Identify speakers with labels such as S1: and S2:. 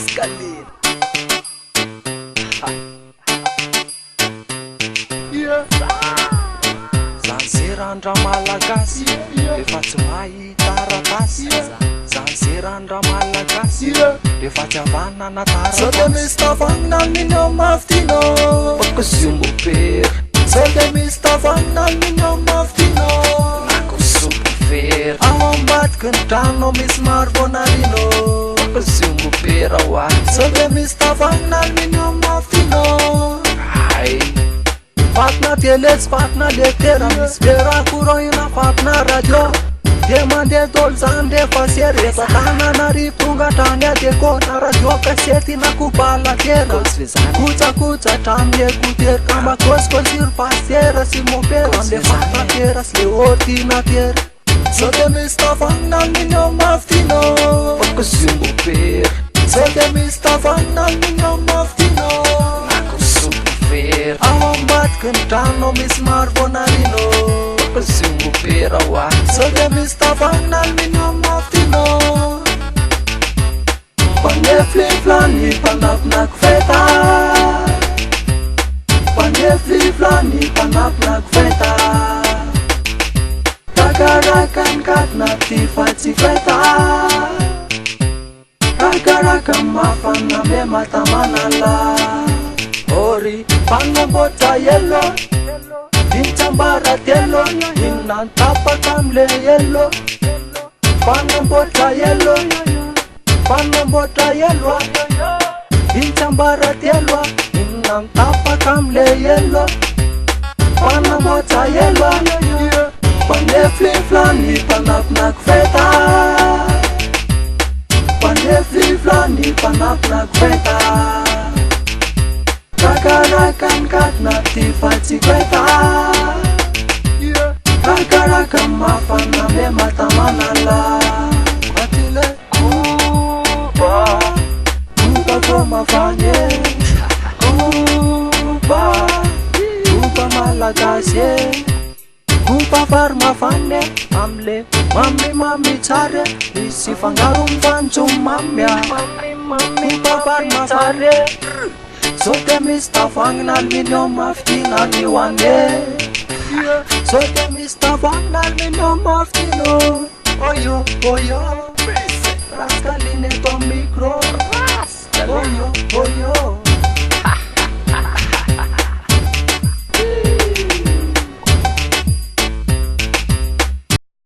S1: Skalin. Zanserandra malagasy efa tsy mahita ratasy. Zanserandra malagasy efa tsy havanana taratasy. Sode misy tavagnina amin'igny mafitino pakosumboper. Sode misy tavagnina amin'igny mafitino nakosumbofer. Ao ambadiky ny trano misy maro vonarino pakosumboper awa. Sode misy tavagnina amin'igny mafitino fatna teletsy fatna letera misy vera koroina fatna radio. De mandeha tolo zany rehefa seresa tananarivo tonga trany adekona radio kasety na kobalatera. Kotsakotsatra amin'ny écouteur kamba kosikosiry pasera sy mopera amle fatnatera sy le ordinatera. Sode misy tavagnina amin'igny mafitino pakosumboper. Sode misy tavagnina amin'igny mafitino nakosumbofer. Ao ambadiky ny trano misy maro vonarino pakosumbofer awa. Sode misy tavagnina amin'igny mafitino panefliflany panapinaky feta. Panefliflany panapinaky feta. Rakaraka ny kadina ty fa tsy feta. Rakaraka mafana me matamanala. Ori panambotra yello intsambara telo inona tapaka amle yello. Panambotra yello panambotra yello intsambara telo inona tapaka amle yello. Panambotra yello panefliflany panapinaky feta. Panefliflany panapinaky feta. Rakaraka ny kadina ty fa tsy feta. Rakaraka mafana me matamanala. Matile kuba kuba ko mafanye. Kuba malagasy. Kuba vary mafane amle mami tsare. Misy fangaro mifanjo mamya. Kuba vary mafane. Sode misy tavagnina aluminium mafitino ny hoane. Sode misy tavagnina aluminium mafitino. Oyo oyo Raskalin eto